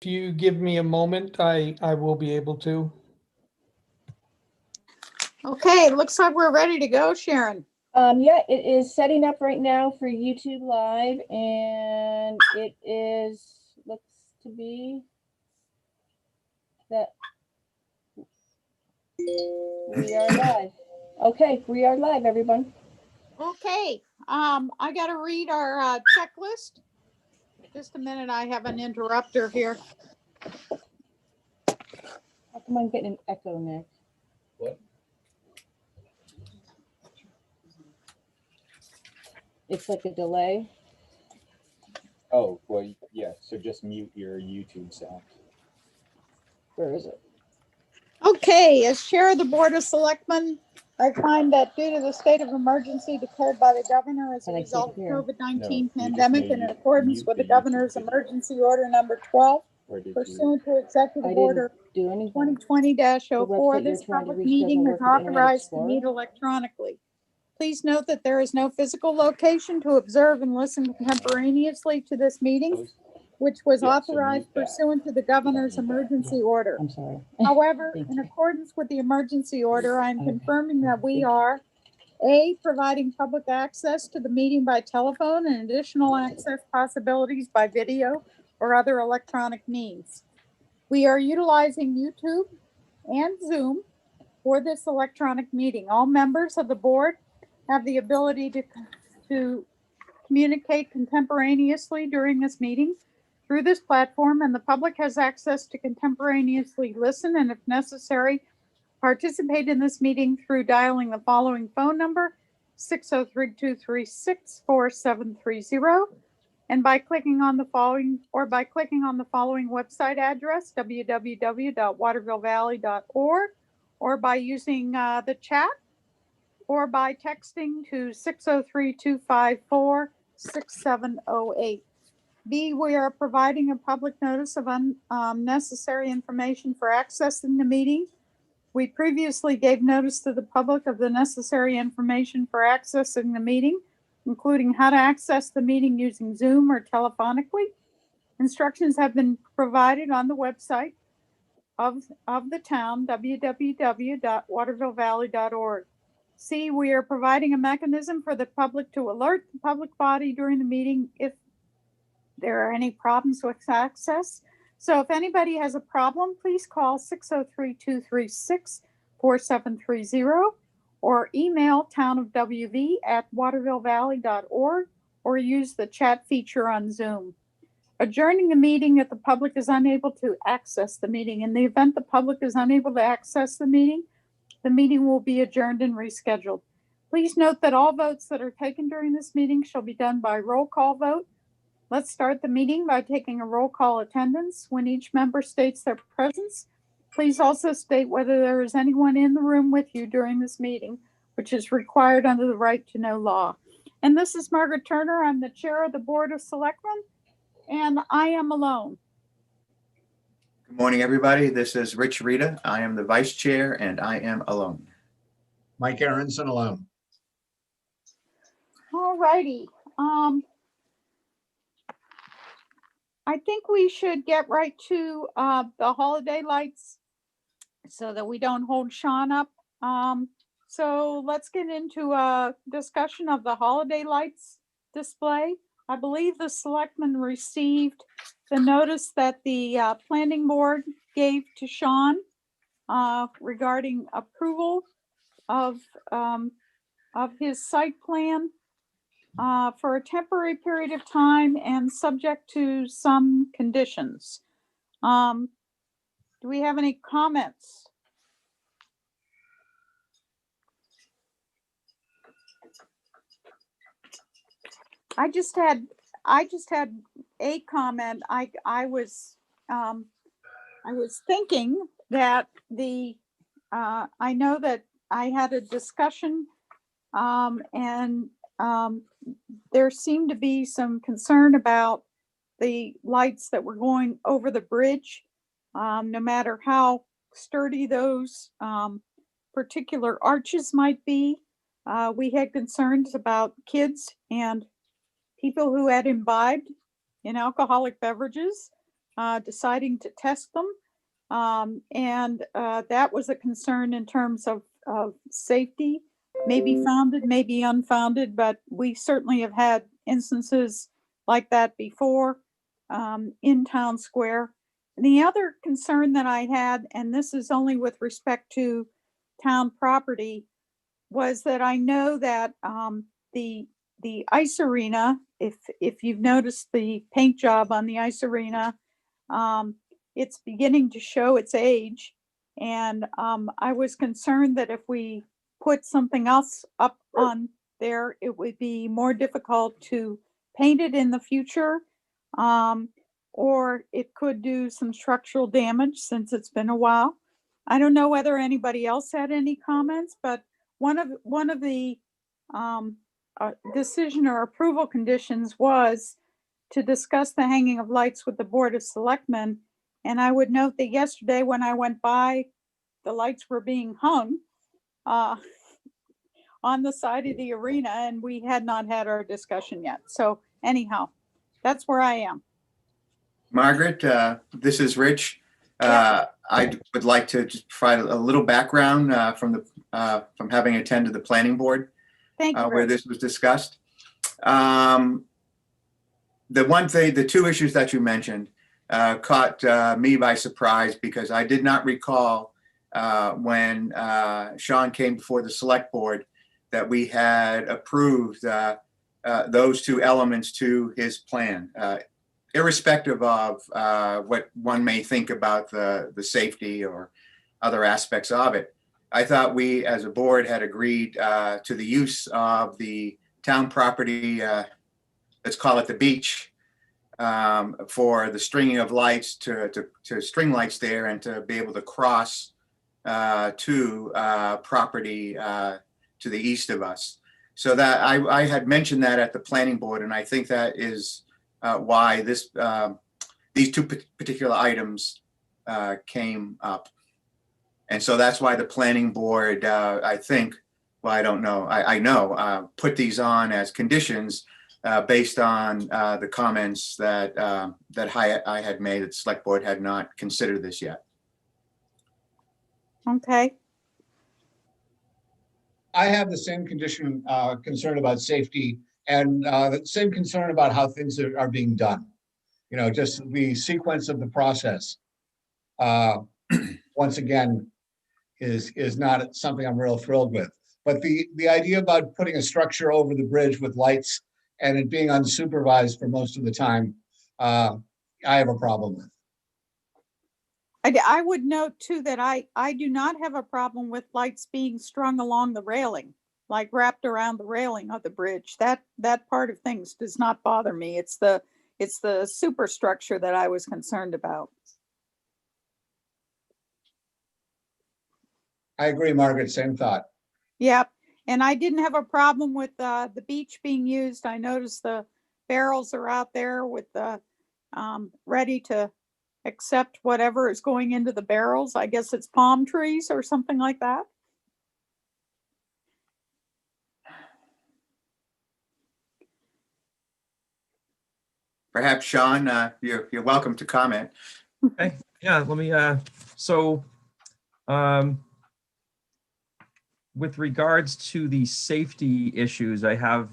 If you give me a moment, I will be able to. Okay, looks like we're ready to go, Sharon. Yeah, it is setting up right now for YouTube Live, and it looks to be that we are live. Okay, we are live, everyone. Okay, I gotta read our checklist. Just a minute, I have an interrupter here. How come I'm getting an echo, Nick? What? It's like a delay. Oh, well, yeah, so just mute your YouTube sound. Where is it? Okay, as chair of the Board of Selectmen, I find that due to the state of emergency declared by the governor as a And I result of can't hear. COVID-19 No, you just pandemic need and in to accordance mute with the the YouTube governor's video. emergency order number 12, Or did you? pursuant to executive I order didn't do anything. 2020-04, The website this you're trying to public reach meeting doesn't is work with Internet authorized to Explorer? meet electronically. Please note that there is no physical location to observe and listen contemporaneously to this meeting, which was Yeah, so authorized mute that. pursuant to the governor's need that. emergency order. I'm sorry. However, Thank in you. accordance with the emergency order, I'm Okay. confirming that we Thank you. are A, providing public access to the meeting by telephone and additional access possibilities by video or other electronic means. We are utilizing YouTube and Zoom for this electronic meeting. All members of the board have the ability to communicate contemporaneously during this meeting through this platform, and the public has access to contemporaneously listen and, if necessary, participate in this meeting through dialing the following phone number, 603-236-4730, and by clicking on the following website address, www.watervillevalley.org, or by using the chat, or by texting to 603-254-6708. B, we are providing a public notice of unnecessary information for accessing the meeting. We previously gave notice to the public of the necessary information for accessing the meeting, including how to access the meeting using Zoom or telephonically. Instructions have been provided on the website of the town, www.watervillevalley.org. C, we are providing a mechanism for the public to alert the public body during the meeting if there are any problems with access. So if anybody has a problem, please call 603-236-4730 or email townofwv@watervillevalley.org or use the chat feature on Zoom. Adjourning the meeting if the public is unable to access the meeting. In the event the public is unable to access the meeting will be adjourned and rescheduled. Please note that all votes that are taken during this meeting shall be done by roll call vote. Let's start the meeting by taking a roll call attendance. When each member states their presence, please also state whether there is anyone in the room with you during this meeting, which is required under the right to know law. And this is Margaret Turner. I'm the chair of the Board of Selectmen, and I am alone. Good morning, everybody. This is Rich Rita. I am the vice chair and I am alone. Mike Aronson alone. All righty. I think we should get right to the holiday lights so that we don't hold Sean up. So let's get into a discussion of the holiday lights display. I believe the selectmen received the notice that the planning board gave to Sean regarding approval of his site plan for a temporary period of time and subject to some conditions. Do we have any comments? I just had a comment. I was thinking that I know that I had a discussion and there seemed to be some concern about the lights that were going over the bridge. No matter how sturdy those particular arches might be, we had concerns about kids and people who had imbibed in alcoholic beverages deciding to test them. And that was a concern in terms of safety, maybe founded, maybe unfounded, but we certainly have had instances like that before in Town Square. The other concern that I had, and this is only with respect to town property, was that I know that the ice arena, if you've noticed the paint job on the ice arena, it's beginning to show its age. And I was concerned that if we put something else up on there, it would be more difficult to paint it in the future. Or it could do some structural damage since it's been a while. I don't know whether anybody else had any comments, but one of the decision or approval conditions was to discuss the hanging of lights with the Board of Selectmen. And I would note that yesterday when I went by, the lights were being hung on the side of the arena, and we had not had our discussion yet. So anyhow, that's where I am. Margaret, this is Rich. Yeah. I would like to just provide a little background from having attended the planning board Thank you, where Rich. this was discussed. The two issues that you mentioned caught me by surprise because I did not recall when Sean came before the select board that we had approved those two elements to his plan. Irrespective of what one may think about the safety or other aspects of it, I thought we as a board had agreed to the use of the town property, let's call it the beach, for the stringing of lights to string lights there and to be able to cross to property to the east of us. So that I had mentioned that at the planning board, and I think that is why these two particular items came up. And so that's why the planning board, I think, well, I don't know, I know, put these on as conditions based on the comments that I had made, that the select board had not considered this yet. Okay. I have the same concern about safety and the same concern about how things are being done. You know, just the sequence of the process, once again, is not something I'm real thrilled with. But the idea about putting a structure over the bridge with lights and it being unsupervised for most of the time, I have a problem with. I would note too that I do not have a problem with lights being strung along the railing, like wrapped around the railing of the bridge. That part of things does not bother me. It's the superstructure that I was concerned about. I agree, Margaret, same thought. Yep. And I didn't have a problem with the beach being used. I noticed the barrels are out there with the ready to accept whatever is going into the barrels. I guess it's palm trees or something like that. Perhaps Sean, you're welcome to comment. Okay, yeah, let me, with regards to the safety issues, I have,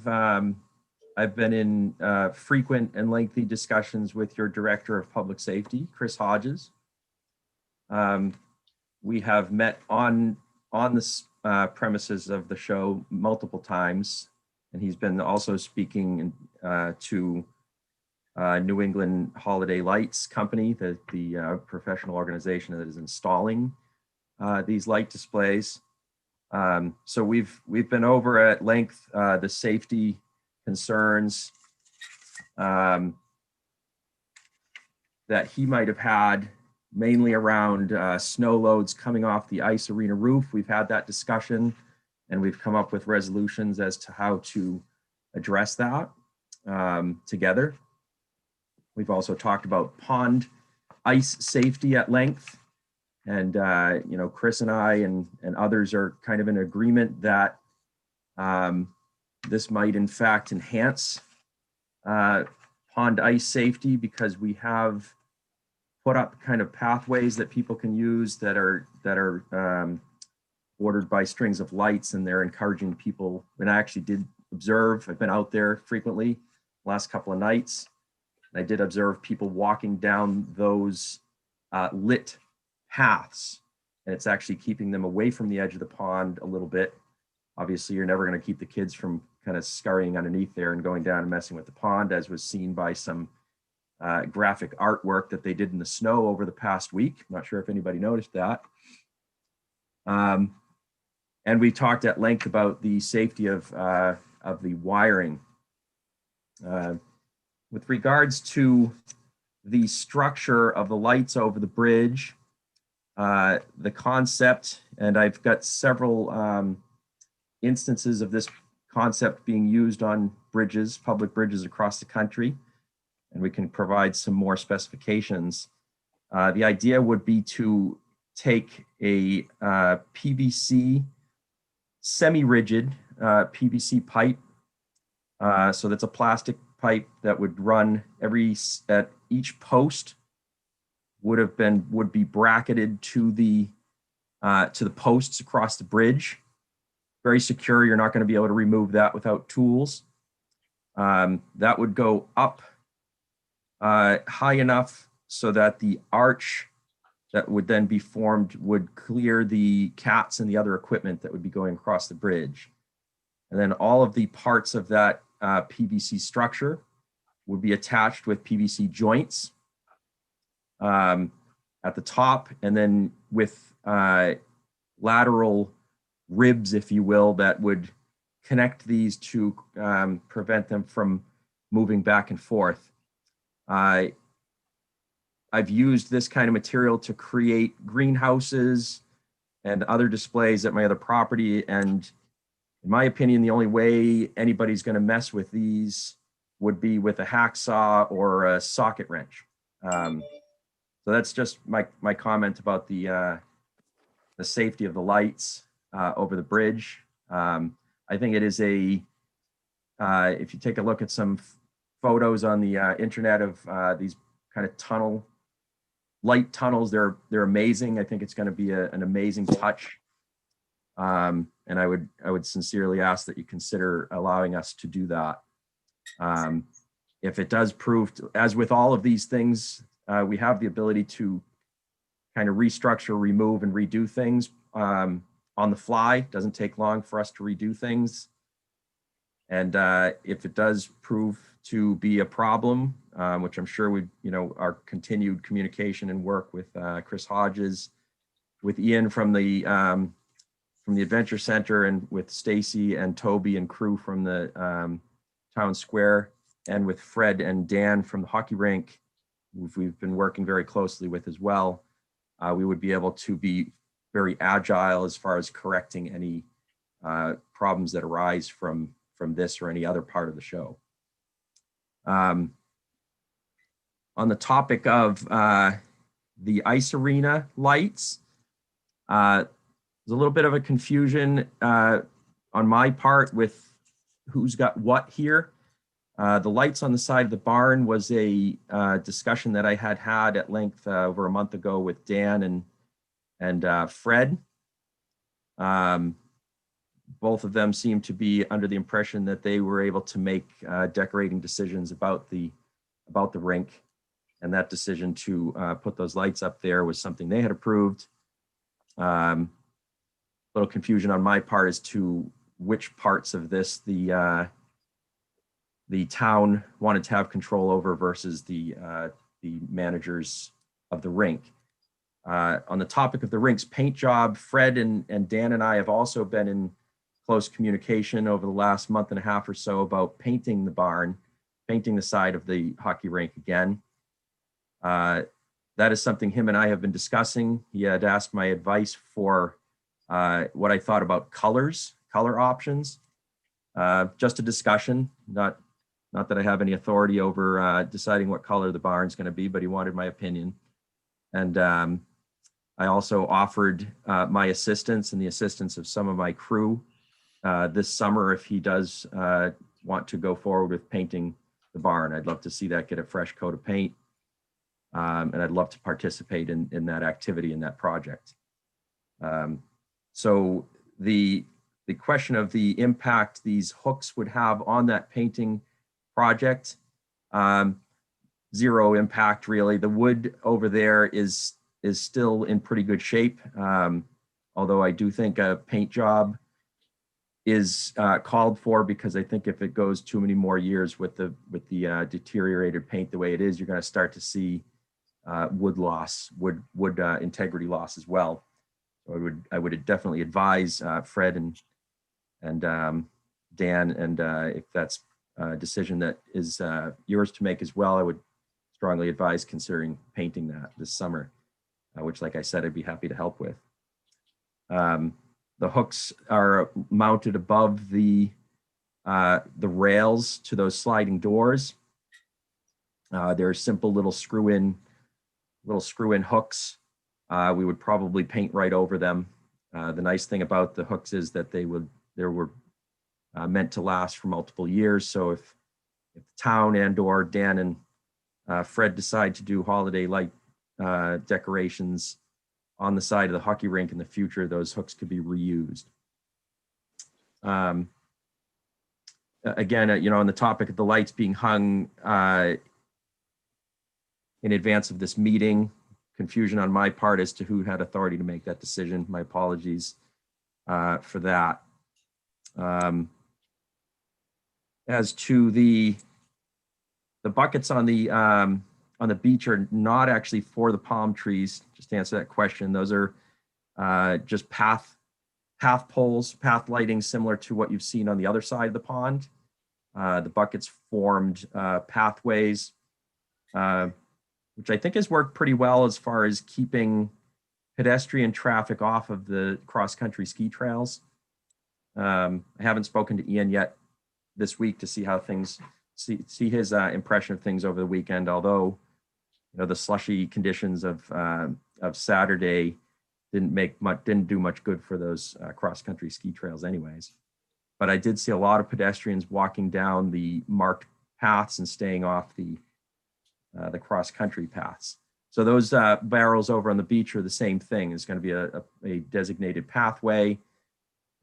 I've been in frequent and lengthy discussions with your Director of Public Safety, Chris Hodges. We have met on the premises of the show multiple times, and he's been also speaking to New England Holiday Lights Company, the professional organization that is installing these light displays. So we've been over at length the safety concerns that he might have had, mainly around snow loads coming off the ice arena roof. We've had that discussion, and we've come up with resolutions as to how to address that together. We've also talked about pond ice safety at length. And, you know, Chris and I and others are kind of in agreement that this might in fact enhance pond ice safety, because we have put up kind of pathways that people can use that are bordered by strings of lights, and they're encouraging people. And I actually did observe, I've been out there frequently last couple of nights. And I did observe people walking down those lit paths, and it's actually keeping them away from the edge of the pond a little bit. Obviously, you're never going to keep the kids from kind of scurrying underneath there and going down and messing with the pond, as was seen by some graphic artwork that they did in the snow over the past week. I'm not sure if anybody noticed that. And we talked at length about the safety of the wiring. With regards to the structure of the lights over the bridge, the concept, and I've got several instances of this concept being used on bridges, public bridges across the country, and we can provide some more specifications. The idea would be to take a PVC, semi-rigid PVC pipe. So that's a plastic pipe that would run at each post would be bracketed to the posts across the bridge. Very secure. You're not going to be able to remove that without tools. That would go up high enough so that the arch that would then be formed would clear the cats and the other equipment that would be going across the bridge. And then all of the parts of that PVC structure would be attached with PVC joints at the top, and then with lateral ribs, if you will, that would connect these to prevent them from moving back and forth. I've used this kind of material to create greenhouses and other displays at my other property. And in my opinion, the only way anybody's going to mess with these would be with a hacksaw or a socket wrench. So that's just my comment about the safety of the lights over the bridge. I think it is if you take a look at some photos on the internet of these kind of light tunnels, they're amazing. I think it's going to be an amazing touch. And I would sincerely ask that you consider allowing us to do that. If it does prove, as with all of these things, we have the ability to kind of restructure, remove, and redo things on the fly. It doesn't take long for us to redo things. And if it does prove to be a problem, which I'm sure our continued communication and work with Chris Hodges, with Ian from the Adventure Center, and with Stacy and Toby and crew from the Town Square, and with Fred and Dan from the hockey rink, we've been working very closely with as well. We would be able to be very agile as far as correcting any problems that arise from this or any other part of the show. On the topic of the ice arena lights, there's a little bit of a confusion on my part with who's got what here. The lights on the side of the barn was a discussion that I had at length over a month ago with Dan and Fred. Both of them seem to be under the impression that they were able to make decorating decisions about the rink, and that decision to put those lights up there was something they had approved. Little confusion on my part as to which parts of this the town wanted to have control over versus the managers of the rink. On the topic of the rink's paint job, Fred and Dan and I have also been in close communication over the last month and a half or so about painting the barn, painting the side of the hockey rink again. That is something him and I have been discussing. He had asked my advice for what I thought about color options. Just a discussion, not that I have any authority over deciding what color the barn's going to be, but he wanted my opinion. And I also offered my assistance and the assistance of some of my crew this summer if he does want to go forward with painting the barn. I'd love to see that get a fresh coat of paint. And I'd love to participate in that activity, in that project. So the question of the impact these hooks would have on that painting project, zero impact really. The wood over there is still in pretty good shape. Although I do think a paint job is called for, because I think if it goes too many more years with the deteriorated paint the way it is, you're going to start to see wood loss, wood integrity loss as well. So I would definitely advise Fred and Dan, and if that's a decision that is yours to make as well, I would strongly advise considering painting that this summer, which, like I said, I'd be happy to help with. The hooks are mounted above the rails to those sliding doors. They're simple little screw-in hooks. We would probably paint right over them. The nice thing about the hooks is that they were meant to last for multiple years. So if the town and/or Dan and Fred decide to do holiday light decorations on the side of the hockey rink in the future, those hooks could be reused. Again, on the topic of the lights being hung in advance of this meeting, confusion on my part as to who had authority to make that decision. My apologies for that. As to the buckets on the beach are not actually for the palm trees, just to answer that question. Those are just path poles, path lighting, similar to what you've seen on the other side of the pond. The buckets formed pathways, which I think has worked pretty well as far as keeping pedestrian traffic off of the cross-country ski trails. I haven't spoken to Ian yet this week to see how things, see his impression of things over the weekend, although the slushy conditions of Saturday didn't do much good for those cross-country ski trails anyways. But I did see a lot of pedestrians walking down the marked paths and staying off the cross-country paths. So those barrels over on the beach are the same thing. It's going to be a designated pathway.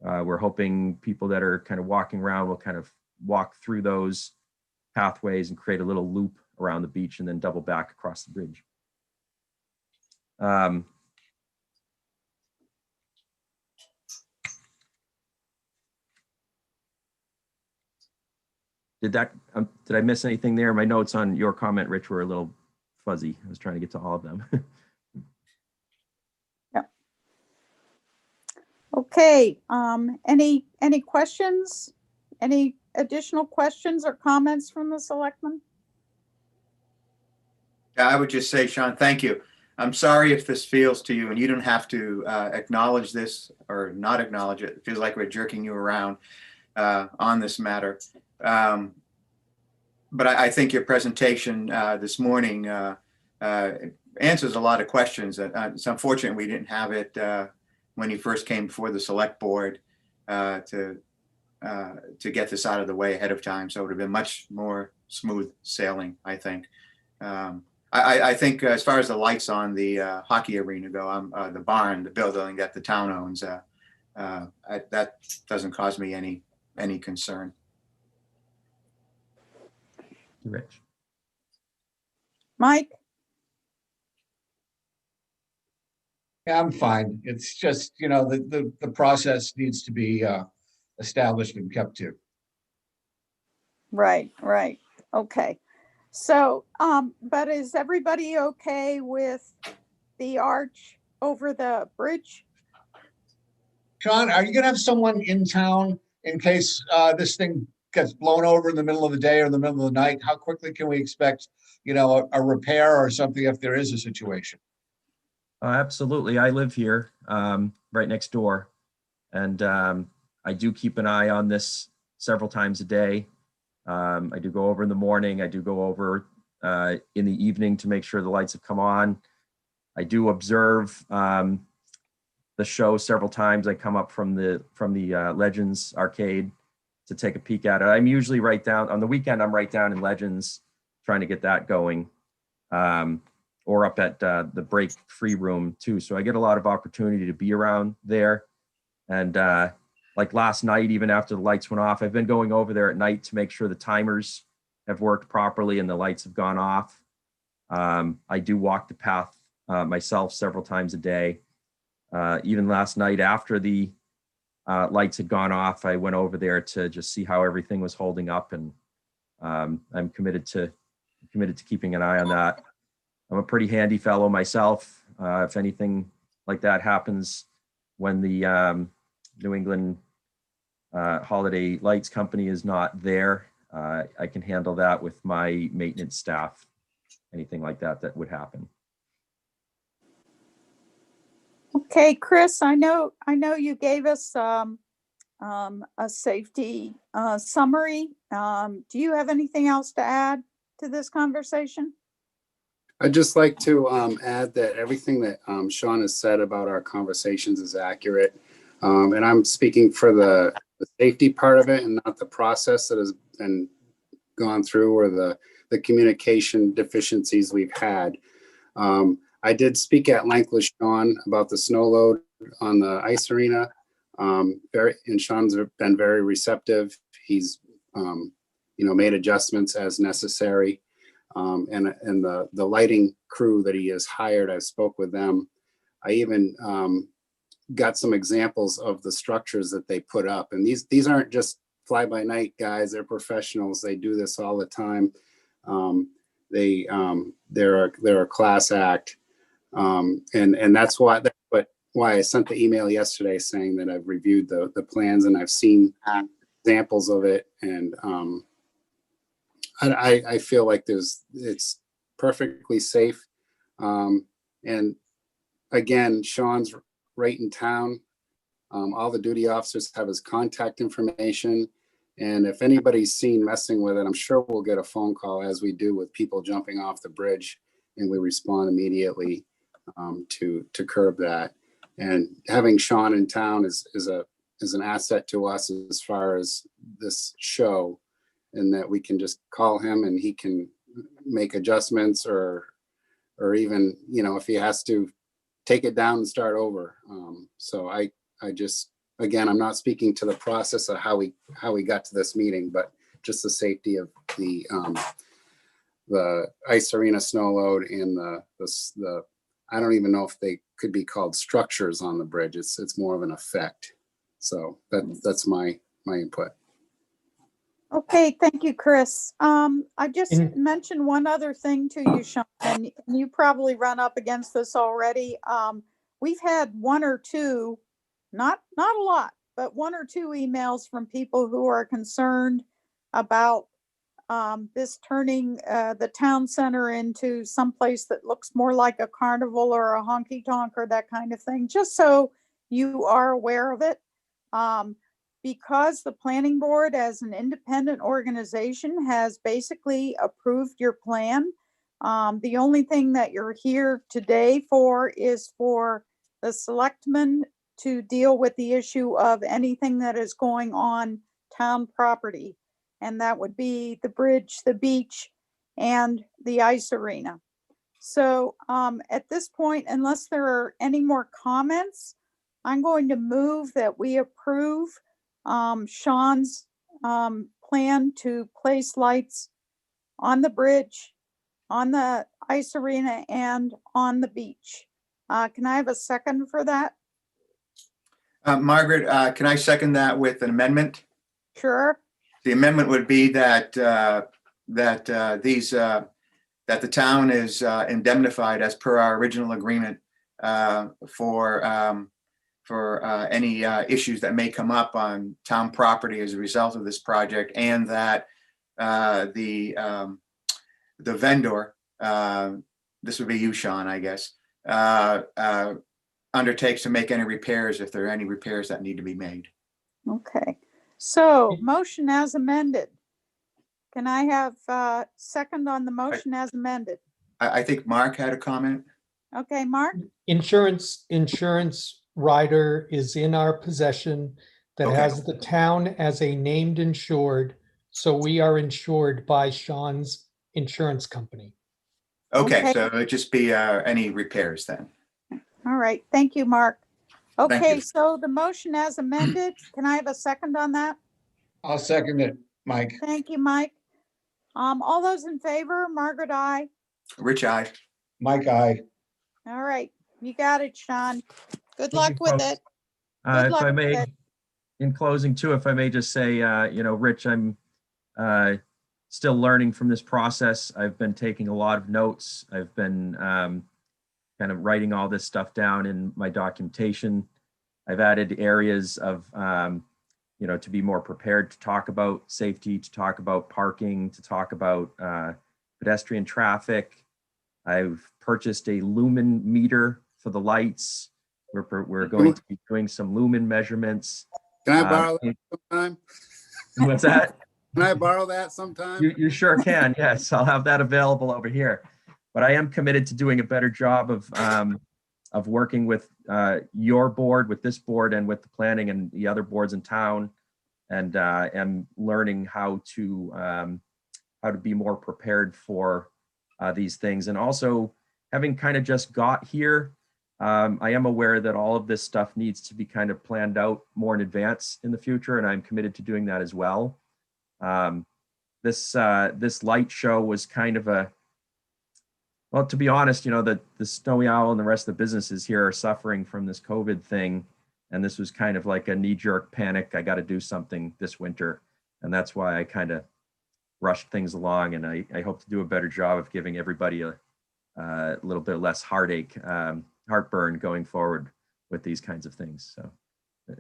We're hoping people that are kind of walking around will kind of walk through those pathways and create a little loop around the beach and then double back across the bridge. Did I miss anything there? My notes on your comment, Rich, were a little fuzzy. I was trying to get to all of them. Yep. Okay, any questions? Any additional questions or comments from the selectmen? Yeah, I would just say, Sean, thank you. I'm sorry if this feels to you, and you don't have to acknowledge this or not acknowledge it. It feels like we're jerking you around on this matter. But I think your presentation this morning answers a lot of questions. It's unfortunate we didn't have it when you first came before the select board to get this out of the way ahead of time. So it would have been much more smooth sailing, I think. I think as far as the lights on the hockey arena go, the barn, the building that the town owns, that doesn't cause me any concern. Rich. Mike? Yeah, I'm fine. It's just, the process needs to be established and kept to. Right. Okay. So, but is everybody okay with the arch over the bridge? Sean, are you gonna have someone in town in case this thing gets blown over in the middle of the day or in the middle of the night? How quickly can we expect, a repair or something if there is a situation? Absolutely. I live here right next door, and I do keep an eye on this several times a day. I do go over in the morning. I do go over in the evening to make sure the lights have come on. I do observe the show several times. I come up from the Legends arcade to take a peek at it. I'm usually right down on the weekend. I'm right down in Legends trying to get that going. or up at the break free room too. So I get a lot of opportunity to be around there. And like last night, even after the lights went off, I've been going over there at night to make sure the timers have worked properly and the lights have gone off. I do walk the path myself several times a day. Even last night after the lights had gone off, I went over there to just see how everything was holding up, and I'm committed to keeping an eye on that. I'm a pretty handy fellow myself. If anything like that happens when the New England Holiday Lights Company is not there, I can handle that with my maintenance staff. Anything like that would happen. Okay, Chris, I know you gave us a safety summary. Do you have anything else to add to this conversation? I'd just like to add that everything that Sean has said about our conversations is accurate. And I'm speaking for the safety part of it and not the process that has been gone through or the communication deficiencies we've had. I did speak at length with Sean about the snow load on the ice arena. And Sean's been very receptive. He's, made adjustments as necessary. And the lighting crew that he has hired, I spoke with them. I even got some examples of the structures that they put up. And these aren't just fly-by-night guys. They're professionals. They do this all the time. They're a class act. And that's why I sent the email yesterday saying that I've reviewed the plans and I've seen examples of it. And I feel like it's perfectly safe. And again, Sean's right in town. All the duty officers have his contact information. And if anybody's seen messing with it, I'm sure we'll get a phone call, as we do with people jumping off the bridge, and we respond immediately to curb that. And having Sean in town is an asset to us as far as this show, in that we can just call him and he can make adjustments or even, if he has to take it down and start over. So I just, again, I'm not speaking to the process of how we got to this meeting, but just the safety of the ice arena snow load and the I don't even know if they could be called structures on the bridge. It's more of an effect. So that's my input. Okay, thank you, Chris. I just mentioned one other thing to you, Sean, and you probably run up against this already. We've had one or two, not a lot, but one or two emails from people who are concerned about this turning the town center into someplace that looks more like a carnival or a honky tonk or that kind of thing, just so you are aware of it. Because the planning board as an independent organization has basically approved your plan. The only thing that you're here today for is for the selectmen to deal with the issue of anything that is going on town property. And that would be the bridge, the beach, and the ice arena. So at this point, unless there are any more comments, I'm going to move that we approve Sean's plan to place lights on the bridge, on the ice arena, and on the beach. Can I have a second for that? Margaret, can I second that with an amendment? Sure. The amendment would be that that the town is indemnified as per our original agreement for any issues that may come up on town property as a result of this project, and that the vendor, this would be you, Sean, I guess, undertakes to make any repairs if there are any repairs that need to be made. Okay. So motion as amended. Can I have a second on the motion as amended? I think Mark had a comment. Okay, Mark? Insurance rider is in our possession that Okay. has the town as a named insured. So we are insured by Sean's insurance company. Okay, Okay. so it'd just be any repairs then. All right, thank you, Mark. Thank Okay, you. so the motion as amended, can I have a second on that? I'll second it, Mike. Thank you, Mike. All those in favor, Margaret, I. Rich, I. Mike, aye. All right, you got it, Sean. Good Thank luck you, with folks. it. Good If luck I with may, it. in closing too, if I may just say, Rich, I'm still learning from this process. I've been taking a lot of notes. I've been kind of writing all this stuff down in my documentation. I've added areas of, to be more prepared to talk about safety, to talk about parking, to talk about pedestrian traffic. I've purchased a lumen meter for the lights. We're going to be doing some lumen measurements. Can I borrow that sometime? What's that? Can I borrow that sometime? You sure can. Yes, I'll have that available over here. But I am committed to doing a better job of working with your board, with this board, and with the planning and the other boards in town, and am learning how to be more prepared for these things. And also, having kind of just got here, I am aware that all of this stuff needs to be kind of planned out more in advance in the future, and I'm committed to doing that as well. This light show was kind of well, to be honest, the Snowy Owl and the rest of the businesses here are suffering from this COVID thing. And this was kind of like a knee-jerk panic. I got to do something this winter. And that's why I kind of rushed things along. And I hope to do a better job of giving everybody a little bit less heartburn going forward with these kinds of things. So,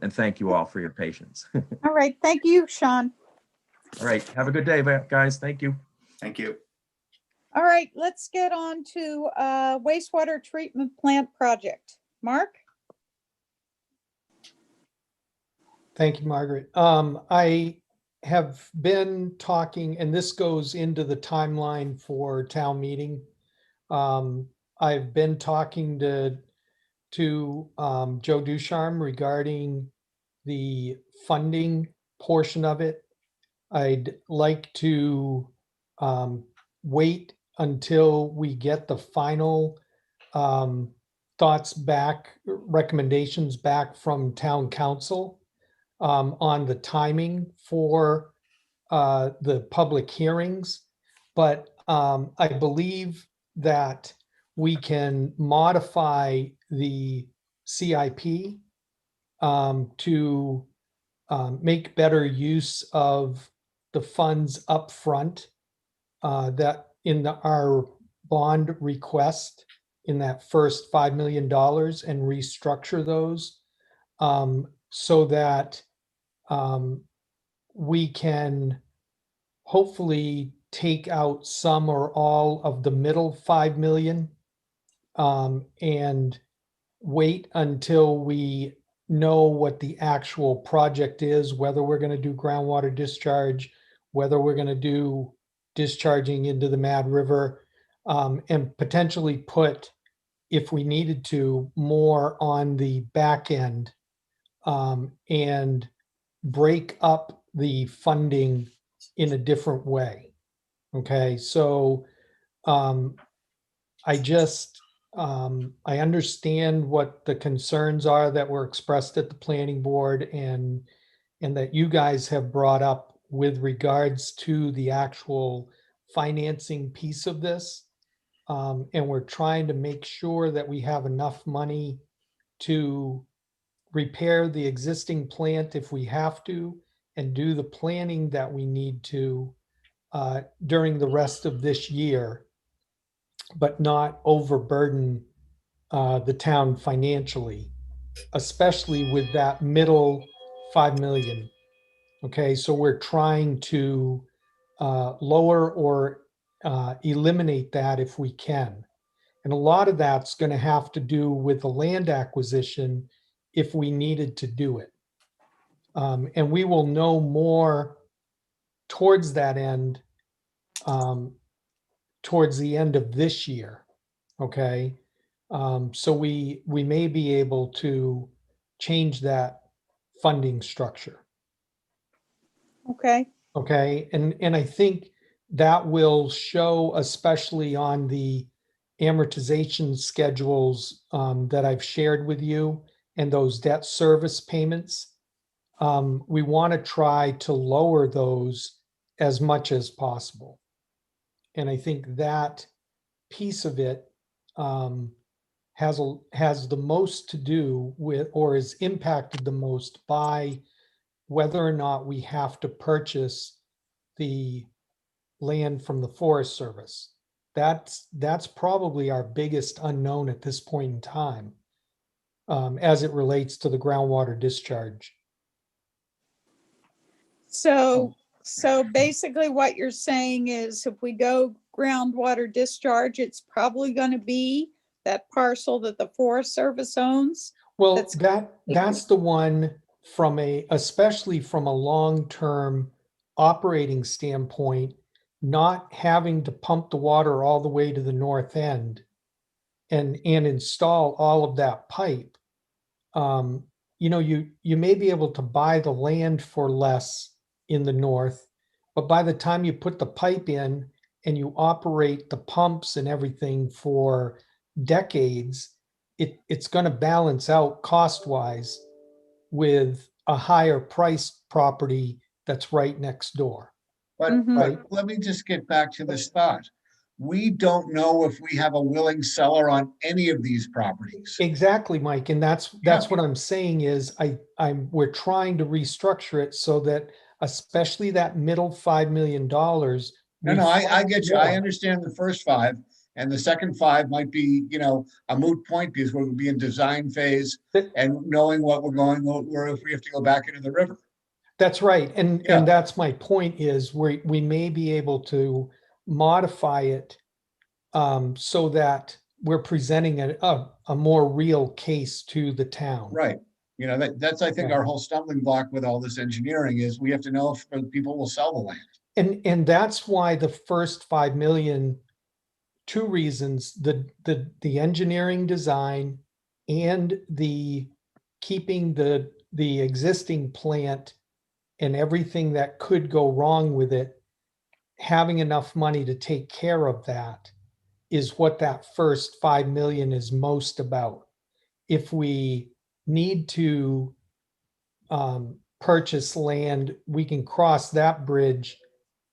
and thank you all for your patience. All right, thank you, Sean. All right. Have a good day, guys. Thank you. Thank you. All right, let's get on to wastewater treatment plant project. Mark? Thank you, Margaret. I have been talking, and this goes into the timeline for town meeting. I've been talking to Joe Ducharme regarding the funding portion of it. I'd like to wait until we get the final thoughts back, recommendations back from town council on the timing for the public hearings. But I believe that we can modify the CIP to make better use of the funds up front that in our bond request in that first $5 million and restructure those so that we can hopefully take out some or all of the middle 5 million and wait until we know what the actual project is, whether we're going to do groundwater discharge, whether we're going to do discharging into the Mad River, and potentially put, if we needed to, more on the back end and break up the funding in a different way. Okay, so I understand what the concerns are that were expressed at the planning board and that you guys have brought up with regards to the actual financing piece of this. And we're trying to make sure that we have enough money to repair the existing plant if we have to, and do the planning that we need to during the rest of this year, but not overburden the town financially, especially with that middle 5 million. Okay, so we're trying to lower or eliminate that if we can. And a lot of that's going to have to do with the land acquisition if we needed to do it. And we will know more towards that end, towards the end of this year. Okay. So we may be able to change that funding structure. Okay, Okay. And I think that will show, especially on the amortization schedules that I've shared with you and those debt service payments, we want to try to lower those as much as possible. And I think that piece of it has the most to do with, or is impacted the most by whether or not we have to purchase the land from the Forest Service. That's probably our biggest unknown at this point in time, as it relates to the groundwater discharge. So, so basically what you're saying is if we go groundwater discharge, it's probably going to be that parcel that the Forest Service owns. Well, That's- that's the one from especially from a long-term operating standpoint, not having to pump the water all the way to the north end and install all of that pipe. You may be able to buy the land for less in the north, but by the time you put the pipe in and you operate the pumps and everything for decades, it's going to balance out cost-wise with a higher priced property that's right next door. But, Mhm. but let me just get back to this thought. We don't know if we have a willing seller on any of these properties. Exactly, Mike, and that's what I'm saying is we're trying to restructure it so that especially that middle $5 million. No, I get you. I reflects more. understand the first 5, and the second 5 might be, a moot point because we'll be in design phase That- and knowing what we're going, or if we have to go back into the river. That's right, and Yeah. that's my point is we may be able to modify it so that we're presenting a more real case to the town. Right. That's, I think, Yeah. our whole stumbling block with all this engineering is we have to know if people will sell the land. And that's why the first 5 million, 2 reasons, the engineering design and the keeping the existing plant and everything that could go wrong with it, having enough money to take care of that is what that first 5 million is most about. If we need to purchase land, we can cross that bridge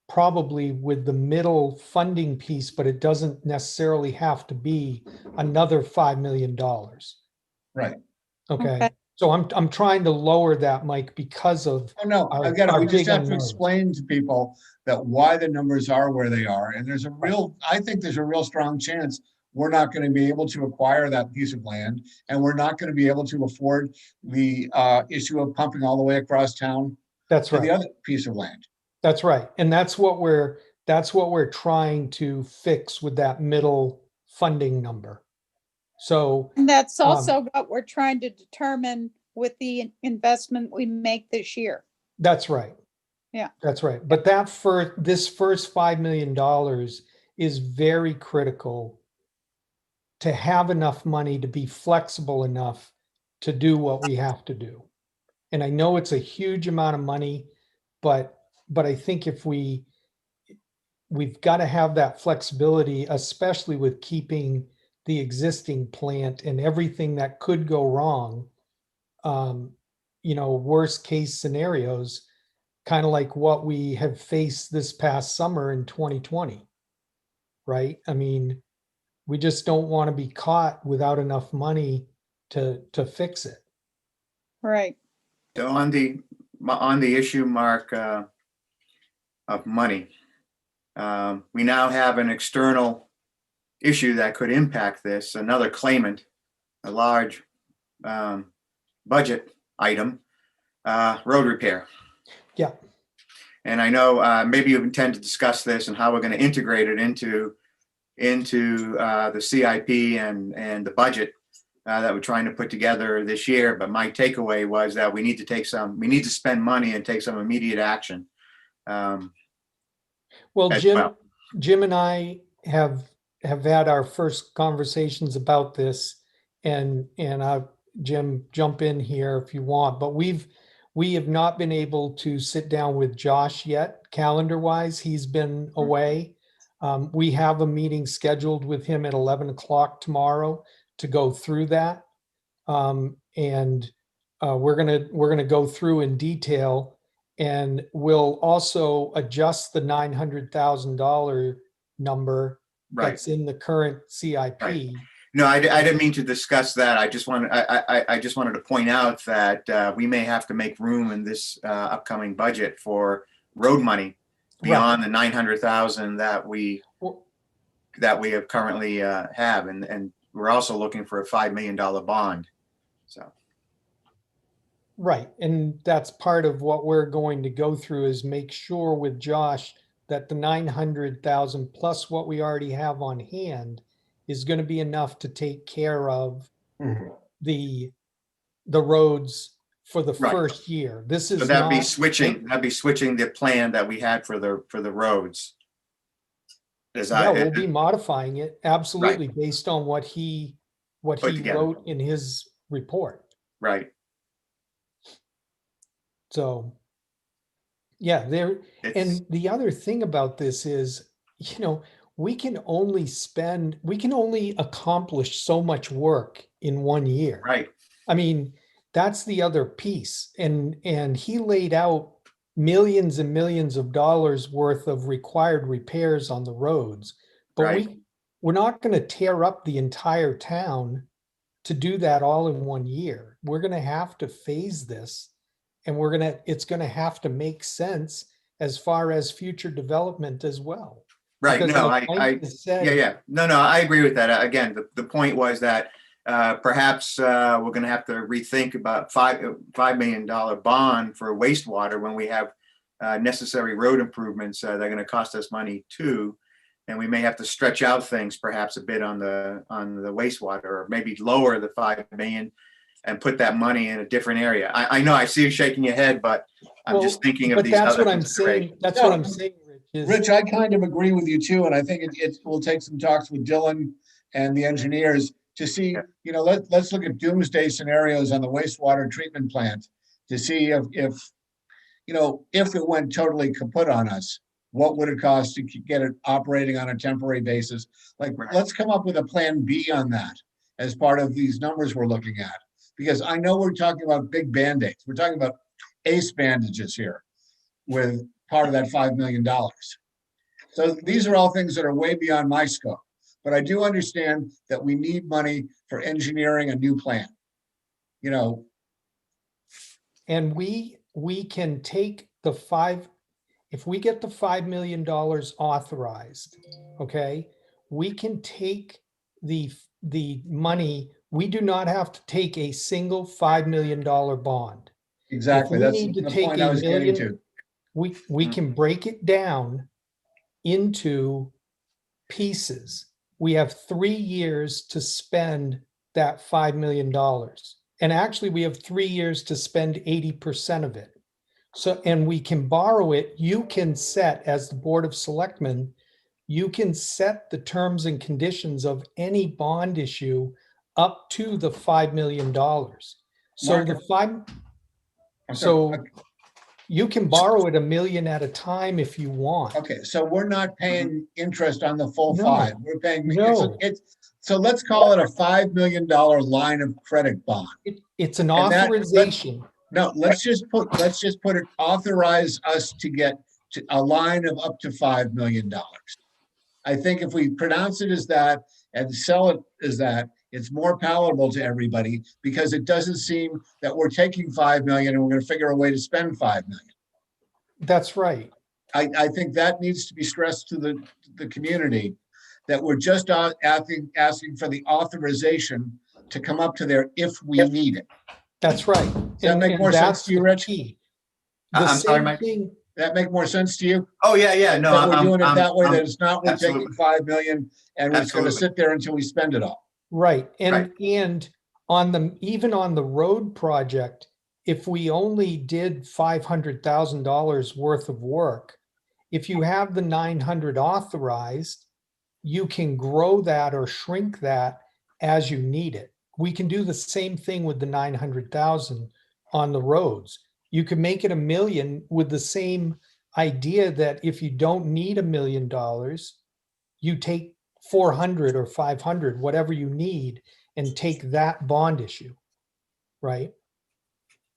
probably with the middle funding piece, but it doesn't necessarily have to be another $5 million. Right. Okay. Okay. So I'm trying to lower that, Mike, because of Oh, no, our- I get it. our We just big have to unknowns. explain to people that why the numbers are where they are. And I think there's a real strong chance we're not going to be able to acquire that piece of land, and we're not going to be able to afford the issue of pumping all the way across town That's to the right. other piece of land. That's right. And that's what we're trying to fix with that middle funding number. So And that's also what we're trying to determine with the investment we make this year. that's right. Yeah. That's right. But this first $5 million is very critical to have enough money to be flexible enough to do what we have to do. And I know it's a huge amount of money, but I think if we've got to have that flexibility, especially with keeping the existing plant and everything that could go wrong. Worst case scenarios, kind of like what we have faced this past summer in 2020. Right? I mean, we just don't want to be caught without enough money to fix it. Right. So on the issue, Mark, of money, we now have an external issue that could impact this, another claimant, a large budget item, road repair. Yeah. And I know maybe you intend to discuss this and how we're going to integrate it into the CIP and the budget that we're trying to put together this year. But my takeaway was that we need to spend money and take some immediate action. Well, As Jim, well. Jim and I have had our first conversations about this, and Jim, jump in here if you want. But we have not been able to sit down with Josh yet, calendar wise. He's been away. We have a meeting scheduled with him at 11 o'clock tomorrow to go through that. And we're gonna go through in detail, and we'll also adjust the $900,000 number Right. that's in the current CIP. Right. No, I didn't mean to discuss that. I just wanted to point out that we may have to make room in this upcoming budget for road money beyond the 900,000 that we Well, have currently have, and we're also looking for a $5 million bond. So right, and that's part of what we're going to go through, is make sure with Josh that the 900,000 plus what we already have on hand is going to be enough to take care of the roads for the Right. first year. This so is that'd be not, switching the plan that we had for the roads. As yeah, I we'll be modifying it absolutely based on what he Put together. wrote in his report. right. So, yeah, there, It's and the other thing about this is, we can only accomplish so much work in 1 year. right. I mean, that's the other piece. And he laid out millions and millions of dollars worth of required repairs on the roads. But Right. we're not going to tear up the entire town to do that all in 1 year. We're going to have to phase this, and it's going to have to make sense as far as future development as well. Right. Because No, like I Mike has said, yeah. No, I agree with that. Again, the point was that perhaps we're going to have to rethink about $5 million bond for wastewater when we have necessary road improvements that are going to cost us money too, and we may have to stretch out things perhaps a bit on the wastewater, or maybe lower the 5 million and put that money in a different area. I know I see you shaking your head, but I'm just thinking of but these that's other what I'm saying. considerations. That's No. what I'm saying, Rich. Is, Rich, I kind of agree with you too, and I think it will take some talks with Dylan and the engineers to see, Yeah. let's look at doomsday scenarios on the wastewater treatment plant to see if it went totally kaput on us, what would it cost to get it operating on a temporary basis? Like, Right. let's come up with a plan B on that as part of these numbers we're looking at. Because I know we're talking about big Band-Aids. We're talking about ace bandages here with part of that $5 million. So these are all things that are way beyond my scope. But I do understand that we need money for engineering a new plan. and we can take if we get the $5 million authorized, okay, we can take the money. We do not have to take a single $5 million bond. Exactly. we That's need to the take point a I was getting million- to. We can break it down into pieces. We have 3 years to spend that $5 million. And actually, we have 3 years to spend 80% of it. So, and we can borrow it. You can set, as the Board of Selectmen, you can set the terms and conditions of any bond issue up to the $5 million. So Mark, the five, I'm so sorry. you can borrow it $1 million at a time if you want. Okay, so we're not paying interest on the full No. 5. We're paying, No. so let's call it a $5 million line of credit bond. It's an And that- authorization. No, let's just put it, authorize us to get to a line of up to $5 million. I think if we pronounce it as that and sell it as that, it's more palatable to everybody, because it doesn't seem that we're taking 5 million and we're going to figure a way to spend 5 million. That's right. I think that needs to be stressed to the community, that we're just asking for the authorization to come up to there if we need it. That's right. Does that make more sense to you, Rich? I'm sorry, Mike. That make more sense to you? Oh, yeah. No, That we're doing it that way, that I'm- it's not we're taking absolutely. 5 million and we're just going to Absolutely. sit there until we spend it all. Right. Right. And even on the road project, if we only did $500,000 worth of work, if you have the 900 authorized, you can grow that or shrink that as you need it. We can do the same thing with the 900,000 on the roads. You can make it $1 million with the same idea that if you don't need $1 million, you take 400 or 500, whatever you need, and take that bond issue, right?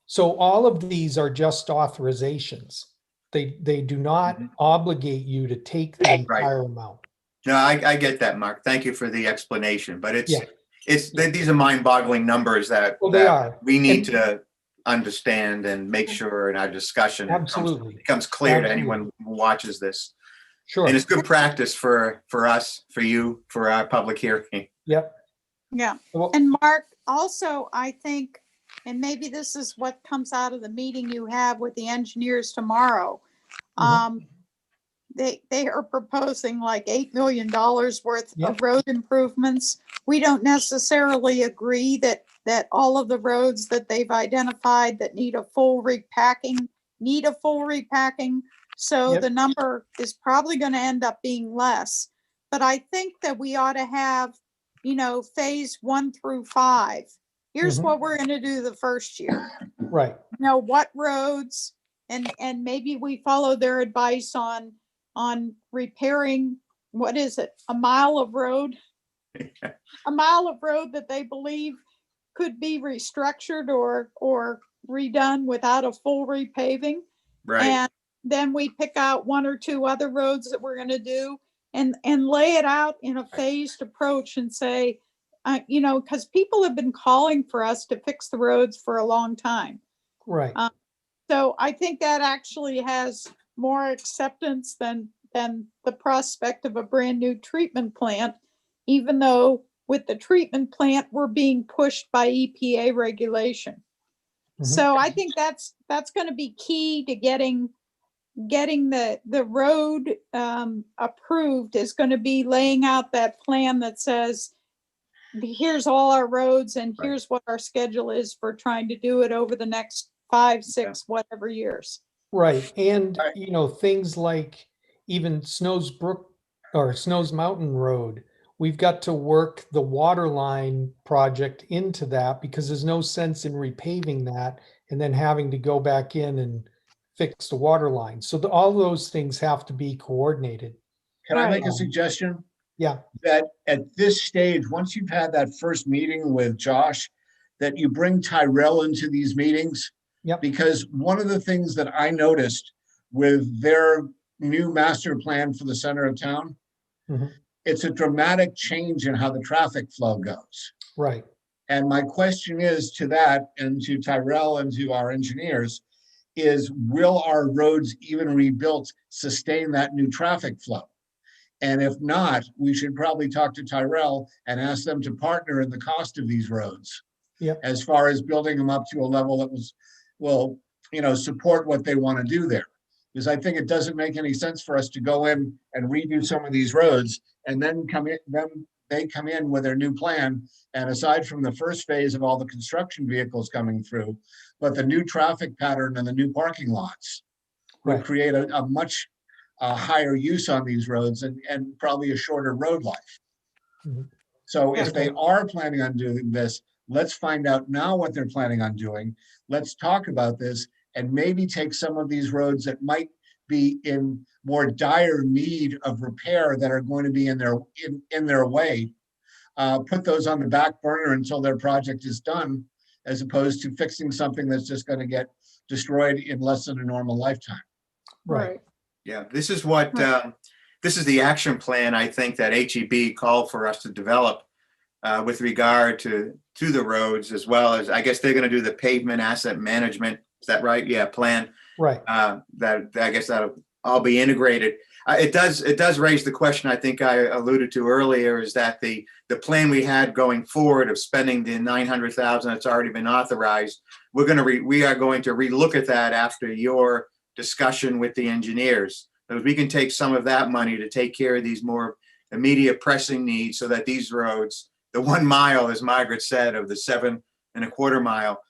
So all of these are just authorizations. They do not obligate you to take the entire amount. No, I get that, Mark. Thank you for the explanation, but Yeah. these are mind-boggling numbers that Well, they are. we need And- to understand and make sure in our discussion it Absolutely. becomes clear to Absolutely. anyone who watches this. Sure. And it's good practice for us, for you, for our public hearing. Yep. Yeah. Well, And Mark, also, I think, and maybe this is what comes out of the meeting you have with the engineers tomorrow. Mhm. They are proposing like $8 million worth Yep. of road improvements. We don't necessarily agree that all of the roads that they've identified that need a full repacking. So Yep. the number is probably going to end up being less. But I think that we ought to have, phase 1 through 5. Here's Mhm. what we're going to do the first year. right. What roads, and maybe we follow their advice on repairing, what is it, a mile of road? A mile of road that they believe could be restructured or redone without a full repaving. Right. And then we pick out 1 or 2 other roads that we're going to do and lay it out in a phased approach and say, because people have been calling for us to fix the roads for a long time. Right. So I think that actually has more acceptance than the prospect of a brand new treatment plant, even though with the treatment plant, we're being pushed by EPA regulation. Mhm. So I think that's going to be key to getting the road approved, is going to be laying out that plan that says, here's all our roads and Right. here's what our schedule is for trying to do it over the next 5, 6, whatever years. Right. And, things like even Snow's Brook or Snow's Mountain Road, we've got to work the water line project into that because there's no sense in repaving that and then having to go back in and fix the water line. So all those things have to be coordinated. Can I make a Right. suggestion? Yeah. That at this stage, once you've had that first meeting with Josh, that you bring Tyrell into these meetings. Yep. Because one of the things that I noticed with their new master plan for the center of town, Mhm. it's a dramatic change in how the traffic flow goes. Right. And my question is to that and to Tyrell and to our engineers is, will our roads even rebuilt sustain that new traffic flow? And if not, we should probably talk to Tyrell and ask them to partner in the cost of these roads. Yep. As far as building them up to a level that will support what they want to do there. Because I think it doesn't make any sense for us to go in and redo some of these roads and then they come in with their new plan. And aside from the first phase of all the construction vehicles coming through, but the new traffic pattern and the new parking lots would Right. create a much higher use on these roads and probably a shorter road life. Mhm. So Yeah, if they are planning on doing this, let's find out now what they're planning on doing. Let's talk about this and maybe take some of these roads that might be in more dire need of repair that are going to be in their way. Put those on the back burner until their project is done, as opposed to fixing something that's just going to get destroyed in less than a normal lifetime. Right. Yeah, this is the action plan I think that HEB called for us to develop with regard to the roads, as well as, I guess they're going to do the pavement asset management. Is that right? Yeah, plan. Right. That I guess that'll all be integrated. It does raise the question I think I alluded to earlier, is that the plan we had going forward of spending the $900,000 that's already been authorized, we are going to relook at that after your discussion with the engineers. So we can take some of that money to take care of these more immediate pressing needs, so that these roads, the 1 mile, as Margaret said, of the 7.25 mile,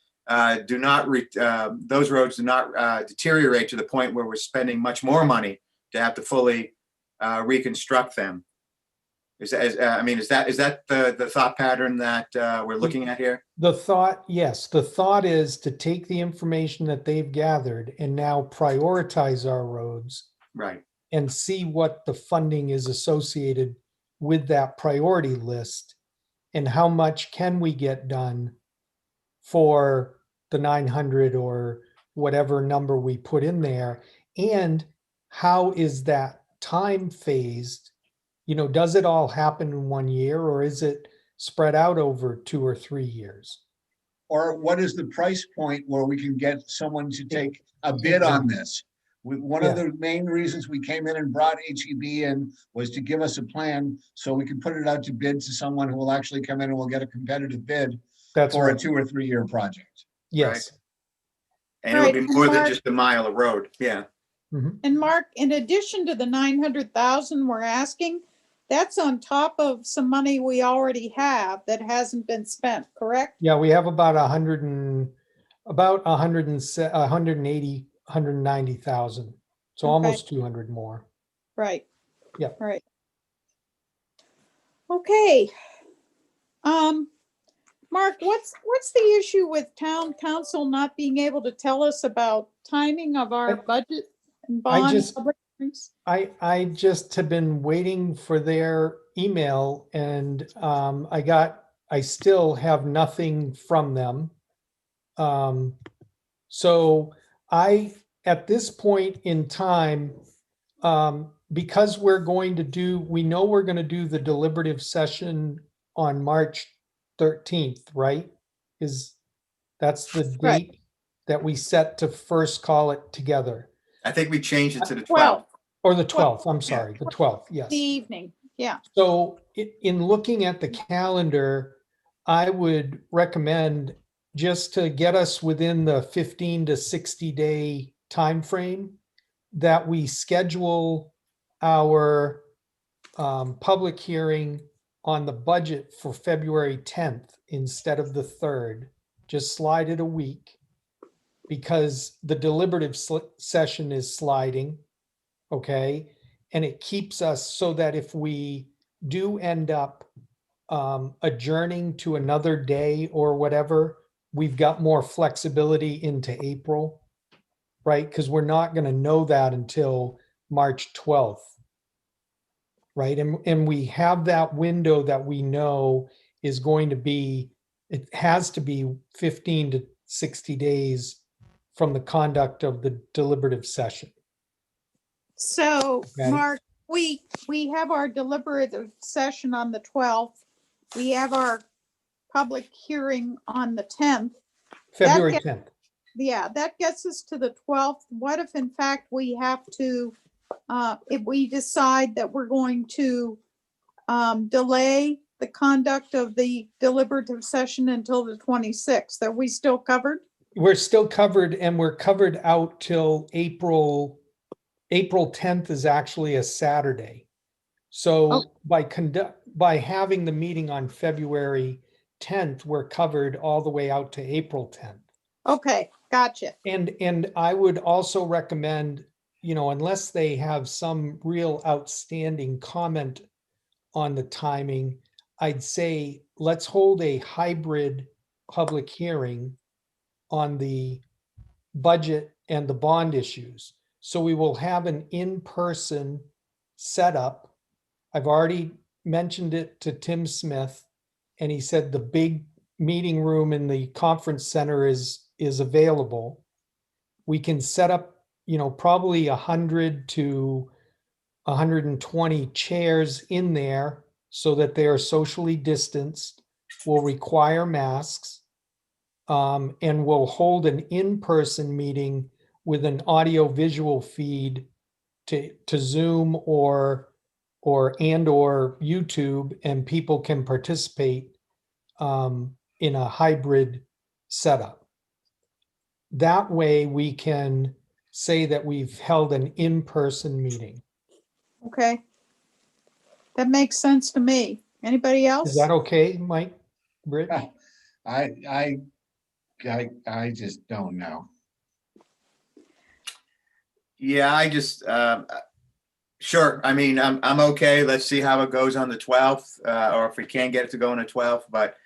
those roads do not deteriorate to the point where we're spending much more money to have to fully reconstruct them. Is that the thought pattern that we're looking at here? Yes, the thought is to take the information that they've gathered and now prioritize our roads Right. and see what the funding is associated with that priority list and how much can we get done for the 900 or whatever number we put in there, and how is that time phased? You know, does it all happen in 1 year, or is it spread out over 2 or 3 years? Or what is the price point where we can get someone to take a bid on this? One of Yeah. the main reasons we came in and brought HEB in was to give us a plan so we can put it out to bid to someone who will actually come in and will get a competitive bid That's for a right. 2 or 3 year project. Yes. And it'll be Right, more than Mark- just a mile of road. Yeah. Mhm. And Mark, in addition to the 900,000 we're asking, that's on top of some money we already have that hasn't been spent, correct? Yeah, we have about 180, 190,000. So Okay. almost 200 more. Right. Yep. Right. Okay. Mark, what's the issue with town council not being able to tell us about timing of our budget and I bond? just- public hearings? I just have been waiting for their email, and I still have nothing from them. So at this point in time, because we know we're going to do the deliberative session on March 13th, right? That's the Right. date that we set to first call it together. I think we changed it to the 12th, 12th. Or the 12th, I'm sorry, the 12th, yes. the evening, yeah. So in looking at the calendar, I would recommend, just to get us within the 15 to 60 day time frame, that we schedule our public hearing on the budget for February 10th instead of the 3rd. Just slide it a week, because the deliberative session is sliding, okay? And it keeps us so that if we do end up adjourning to another day or whatever, we've got more flexibility into April, right? Because we're not going to know that until March 12th, right? And we have that window that we know is going to be, it has to be 15 to 60 days from the conduct of the deliberative session. So, Okay. Mark, we have our deliberative session on the 12th. We have our public hearing on the 10th. February gets- 10th. Yeah, that gets us to the 12th. What if in fact we have to, if we decide that we're going to delay the conduct of the deliberative session until the 26th? Are we still covered? We're still covered, and we're covered out till April 10th is actually a Saturday. So by having the meeting on February 10th, we're covered all the way out to April 10th. Okay, gotcha. And I would also recommend, unless they have some real outstanding comment on the timing, I'd say let's hold a hybrid public hearing on the budget and the bond issues. So we will have an in-person setup. I've already mentioned it to Tim Smith, and he said the big meeting room in the conference center is available. We can set up, probably 100 to 120 chairs in there so that they are socially distanced. We'll require masks, and we'll hold an in-person meeting with an audio visual feed to Zoom or YouTube, and people can participate in a hybrid setup. That way we can say that we've held an in-person meeting. Okay. That makes sense to me. Anybody else? Is that okay, Mike? Britt? I just don't know. Yeah, I just, sure. I mean, I'm okay. Let's see how it goes on the 12th, or if we can't get it to go on the 12th, but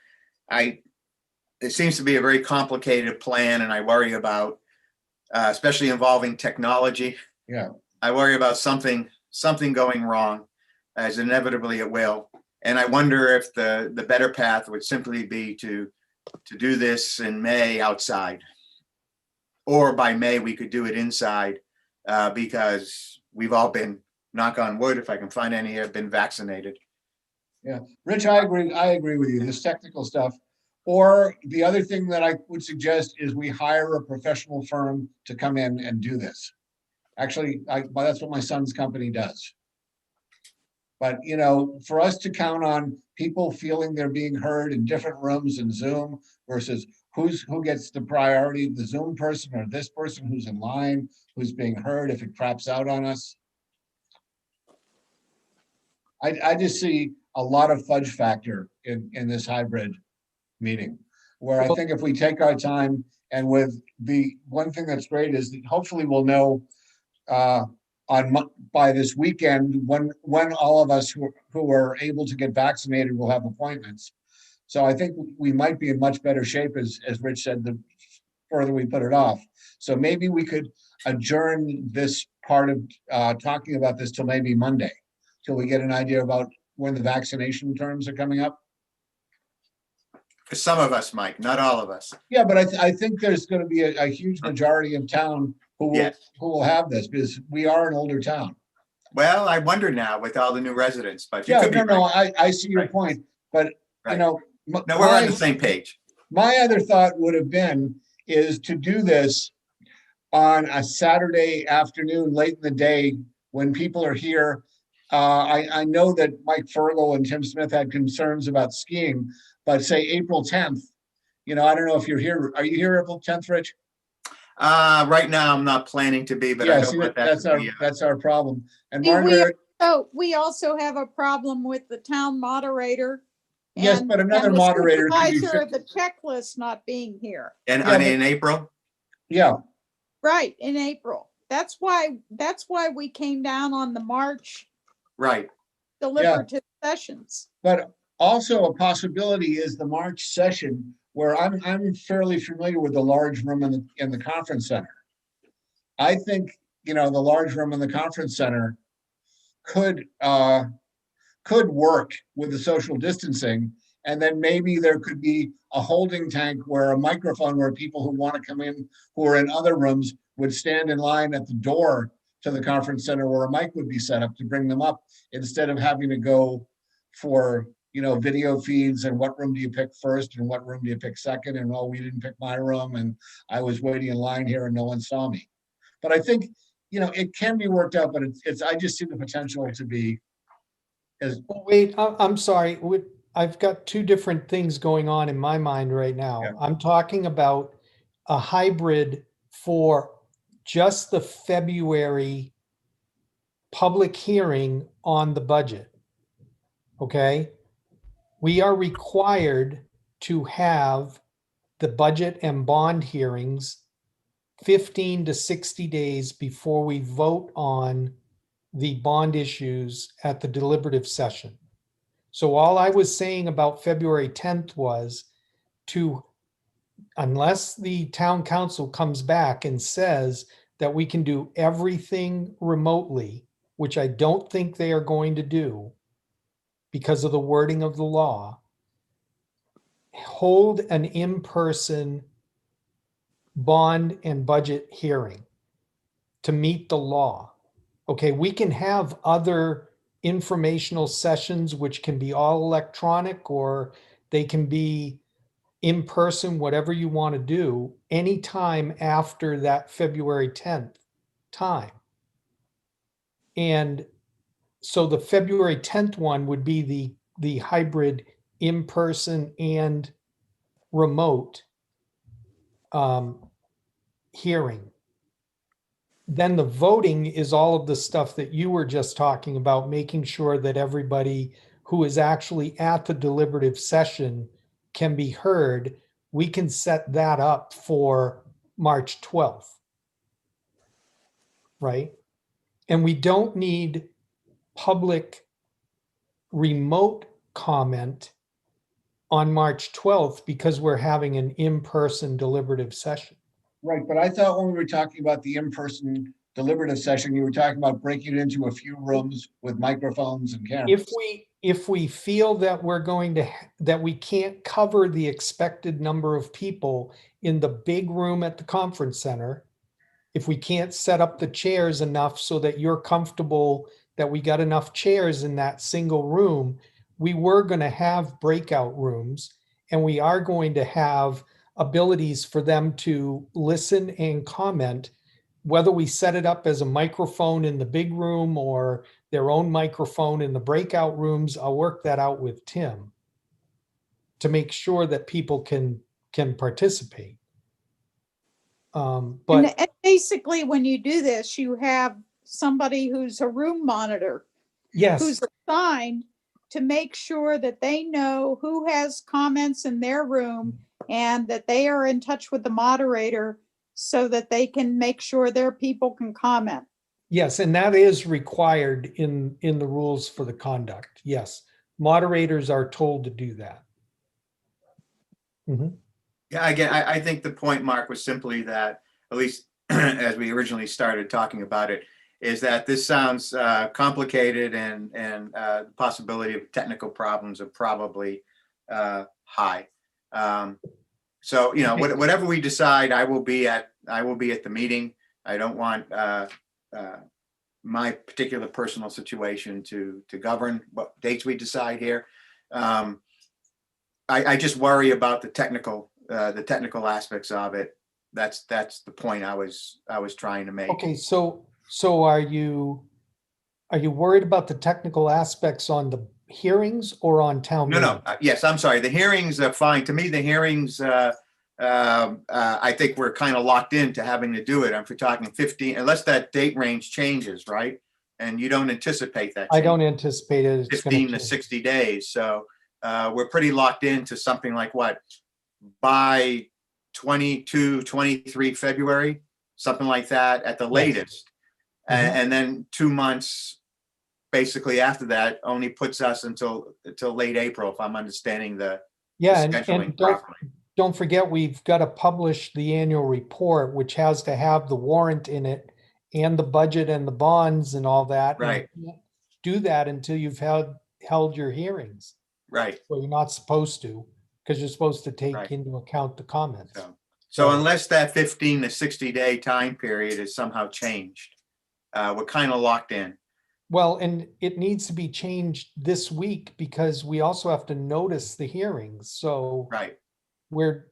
it seems to be a very complicated plan, and I worry about, especially involving technology. Yeah. I worry about something something going wrong, as inevitably it will. And I wonder if the better path would simply be to do this in May outside. Or by May, we could do it inside, because we've all been, knock on wood, if I can find any, have been vaccinated. Yeah, Rich, I agree with you, this technical stuff. Or the other thing that I would suggest is we hire a professional firm to come in and do this. Actually, well, that's what my son's company does. But, you know, for us to count on people feeling they're being heard in different rooms in Zoom versus who gets the priority, the Zoom person or this person who's in line, who's being heard if it craps out on us. I just see a lot of fudge factor in this hybrid meeting, where I think if we take our time, and with the one thing that's great is that hopefully we'll know by this weekend when all of us who are able to get vaccinated will have appointments. So I think we might be in much better shape, as Rich said, the further we put it off. So maybe we could adjourn this part of talking about this till maybe Monday, till we get an idea about when the vaccination terms are coming up. For some of us, Mike, not all of us. Yeah, but I think there's going to be a huge majority of town Yes. who will have this, because we are an older town. Well, I wonder now with all the new residents, but you Yeah, could be no, right. I see your Right. point, but you Right. know, No, we're on the same page. my other thought would have been is to do this on a Saturday afternoon, late in the day, when people are here. I know that Mike Fergal and Tim Smith had concerns about skiing, but say April 10th, you know, I don't know if you're here. Are you here April 10th, Rich? Right now, I'm not planning to be, but I Yeah, don't see, want that to be. that's our problem. And See, Margaret, we also have a problem with the town moderator. yes, and- but another and the moderator could be, supervisor of the checklist not being here. And Yeah, in April, yeah, Right, in April. That's why we came down on the March right. deliberative sessions. but also a possibility is the March session, where I'm fairly familiar with the large room in the conference center. I think, you know, the large room in the conference center could work with the social distancing. And then maybe there could be a holding tank where a microphone, where people who want to come in, who are in other rooms, would stand in line at the door to the conference center, where a mic would be set up to bring them up, instead of having to go for, you know, video feeds and what room do you pick first and what room do you pick second, and oh, we didn't pick my room and I was waiting in line here and no one saw me. But I think, you know, it can be worked out, but it's I just see the potential to be as, Wait, I'm sorry. I've got two different things going on in my mind right now. Yeah. I'm talking about a hybrid for just the February public hearing on the budget. Okay? We are required to have the budget and bond hearings 15 to 60 days before we vote on the bond issues at the deliberative session. So all I was saying about February 10th was unless the town council comes back and says that we can do everything remotely, which I don't think they are going to do because of the wording of the law, hold an in-person bond and budget hearing to meet the law. Okay, we can have other informational sessions, which can be all electronic or they can be in person, whatever you want to do, anytime after that February 10th time. And so the February 10th one would be the hybrid in-person and remote hearing. Then the voting is all of the stuff that you were just talking about, making sure that everybody who is actually at the deliberative session can be heard. We can set that up for March 12th. Right? And we don't need public remote comment on March 12th because we're having an in-person deliberative session. right, but I thought when we were talking about the in-person deliberative session, you were talking about breaking it into a few rooms with microphones and cameras. If we feel that we're going to, that we can't cover the expected number of people in the big room at the conference center, if we can't set up the chairs enough so that you're comfortable that we got enough chairs in that single room, we were going to have breakout rooms, and we are going to have abilities for them to listen and comment, whether we set it up as a microphone in the big room or their own microphone in the breakout rooms. I'll work that out with Tim to make sure that people can participate. But And basically, when you do this, you have somebody who's a room monitor, yes, who's assigned to make sure that they know who has comments in their room and that they are in touch with the moderator so that they can make sure their people can comment. yes, and that is required in the rules for the conduct. Yes, moderators are told to do that. Mhm. Yeah, again, I think the point, Mark, was simply that, at least as we originally started talking about it, is that this sounds complicated and the possibility of technical problems are probably high. So, whatever we decide, I will be at the meeting. I don't want my particular personal situation to govern what dates we decide here. I just worry about the technical aspects of it. That's the point I was trying to make. Okay, so are you worried about the technical aspects on the hearings or on town meeting? No. Yes, I'm sorry. The hearings are fine. To me, the hearings, I think we're kind of locked into having to do it. If we're talking 15, unless that date range changes, right? And you don't anticipate that. I don't anticipate it. It's 15 gonna to change. 60 days. So we're pretty locked into something like what? By 22, 23 February, something like that at the latest. Mhm. And then 2 months basically after that only puts us until late April, if I'm understanding the Yeah, and scheduling don't properly. forget, we've got to publish the annual report, which has to have the warrant in it and the budget and the bonds and all that. and Right. you can't do that until you've held your hearings. Right. Well, you're not supposed to, because you're supposed to take Right. into account the comments. So unless that 15 to 60 day time period is somehow changed, we're kind of locked in. Well, and it needs to be changed this week because we also have to notice the hearings. So Right. we're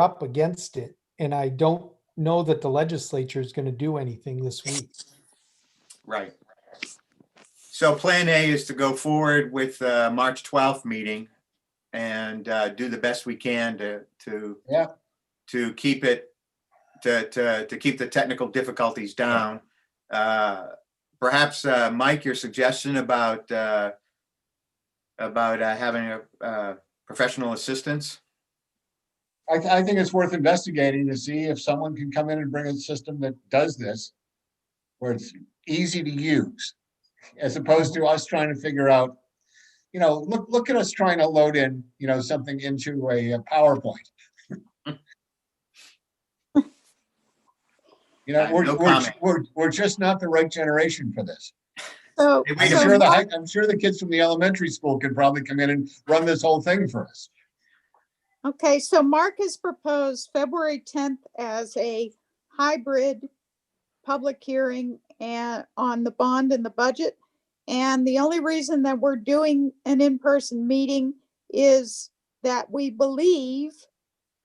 up against it. And I don't know that the legislature is going to do anything this week. Right. So plan A is to go forward with March 12th meeting and do the best we can to keep it, to keep the technical difficulties down. Perhaps, Mike, your suggestion about having a professional assistance? I think it's worth investigating to see if someone can come in and bring a system that does this, where it's easy to use, as opposed to us trying to figure out, look at us trying to load in, something into a PowerPoint. No comment. We're just not the right generation for this. So, Hey, wait a so minute. Mark- I'm sure the kids from the elementary school could probably come in and run this whole thing for us. okay, so Mark has proposed February 10th as a hybrid public hearing and on the bond and the budget. And the only reason that we're doing an in-person meeting is that we believe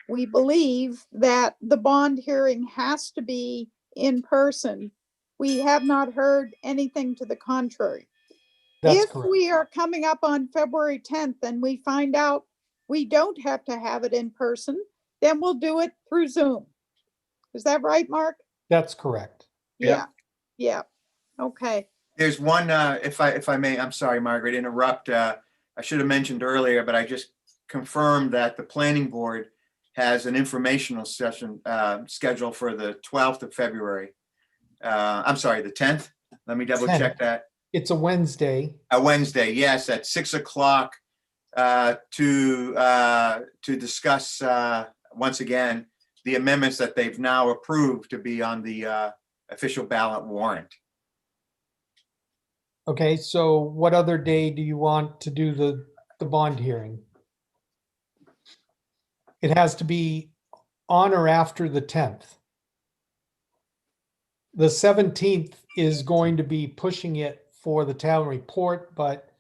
that the bond hearing has to be in person. We have not heard anything to the contrary. That's If correct. we are coming up on February 10th and we find out we don't have to have it in person, then we'll do it through Zoom. Is that right, Mark? That's correct. Yeah. Yeah. Okay. There's one, if I may, I'm sorry, Margaret, interrupt. I should have mentioned earlier, but I just confirmed that the planning board has an informational session scheduled for the 12th of February. I'm sorry, the 10th. Let me double check 10th. that. It's a Wednesday. A Wednesday, yes, at 6 o'clock to discuss once again the amendments that they've now approved to be on the official ballot warrant. Okay, so what other day do you want to do the bond hearing? It has to be on or after the 10th. The 17th is going to be pushing it for the town report, but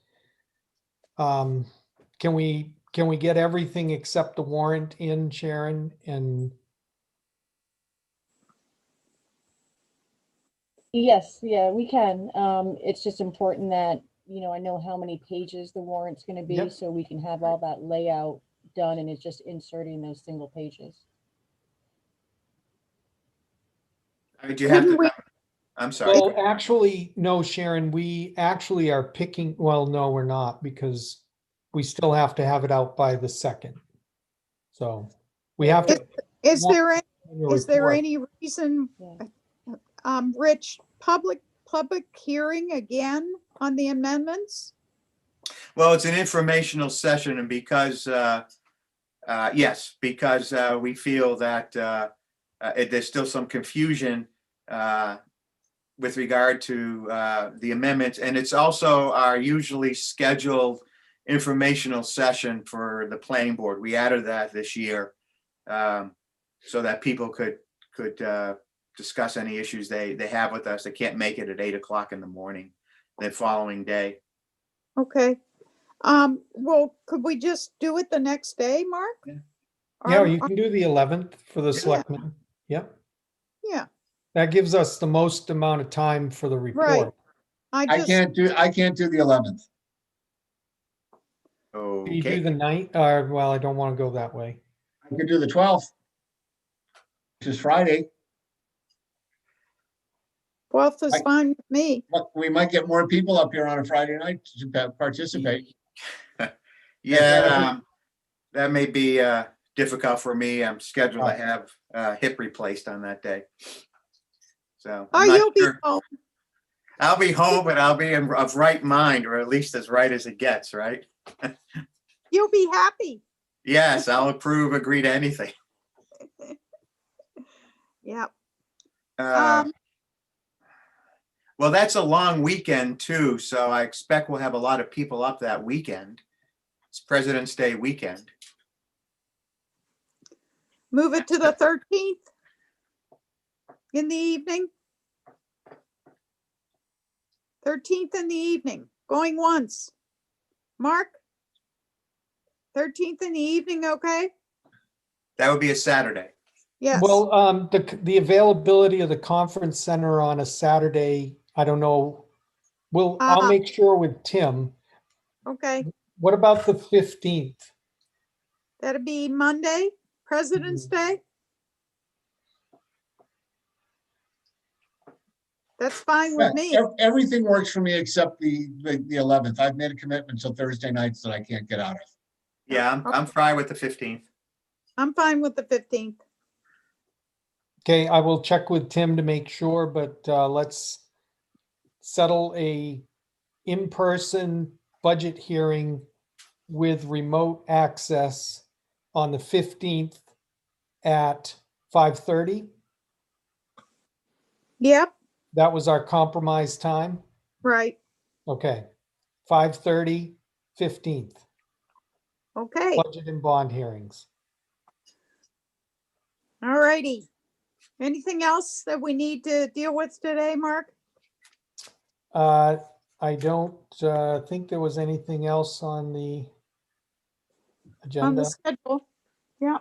can we get everything except the warrant in, Sharon? And Yes, yeah, we can. It's just important that, I know how many pages the warrant's gonna be, Yep. so we can have all that layout done, and it's just inserting those single pages. Do you have Couldn't we- to, I'm sorry. well, actually, no, Sharon, we actually are picking, well, no, we're not, because we still have to have it out by the 2nd. So we have to. Is there, annual is there report. any reason, Yeah. Rich, public hearing again on the amendments? Well, it's an informational session, and because, yes, because we feel that there's still some confusion with regard to the amendments, and it's also our usually scheduled informational session for the planning board. We added that this year so that people could discuss any issues they have with us. They can't make it at 8 o'clock in the morning the following day. Okay. Well, could we just do it the next day, Mark? Yeah. Yeah, Or- you can do the 11th for the Yeah. selectmen. Yep. Yeah, That gives us the most amount of time for the report. I I just, can't do the 11th. Can you do Okay. the 9th? Well, I don't want to go that way. I could do the 12th, which is Friday. 12th is I- fine with me. But we might get more people up here on a Friday night to participate. Yeah, that may be difficult for me. I'm scheduled to have hip replaced on that day. So Oh, I'm not you'll be sure. home. I'll be home, but I'll be of right mind, or at least as right as it gets, right? You'll be happy. Yes, I'll approve, agree to anything. Yep. Uh, Well, that's a long weekend too, so I expect we'll have a lot of people up that weekend. It's President's Day weekend. Move it to the 13th in the evening. 13th in the evening, going once. Mark? 13th in the evening, okay? That would be a Saturday. Yes. Well, the availability of the conference center on a Saturday, I don't know. I'll make sure with Tim. Okay, What about the 15th? that'd be Monday, President's Day. That's fine with me. Everything works for me except the 11th. I've made a commitment till Thursday nights that I can't get out of. Yeah, I'm fine with the 15th. I'm fine with the 15th. Okay, I will check with Tim to make sure, but let's settle a in-person budget hearing with remote access on the 15th at 5:30. Yep, That was our compromise time. right. Okay, 5:30, 15th, Okay, budget and bond hearings. all righty. Anything else that we need to deal with today, Mark? I don't think there was anything else on the On the agenda. schedule? Yeah.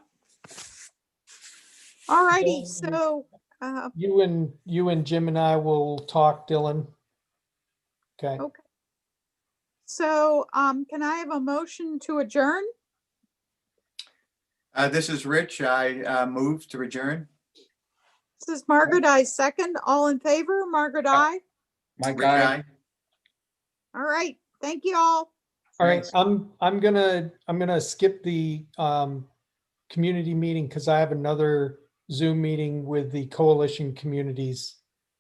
All righty, Yeah. so, You and Jim and I will talk, Dylan. Okay, okay. So, can I have a motion to adjourn? This is Rich. I move to adjourn. This is Margaret, I second. All in favor? Margaret, I. My Rich, guy, aye. All right, thank you all. all right, Thanks. I'm gonna skip the community meeting because I have another Zoom meeting with the coalition communities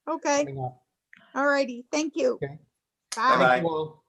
Okay, coming up. all righty, thank you. Okay. Bye. Bye-bye. Thank you all.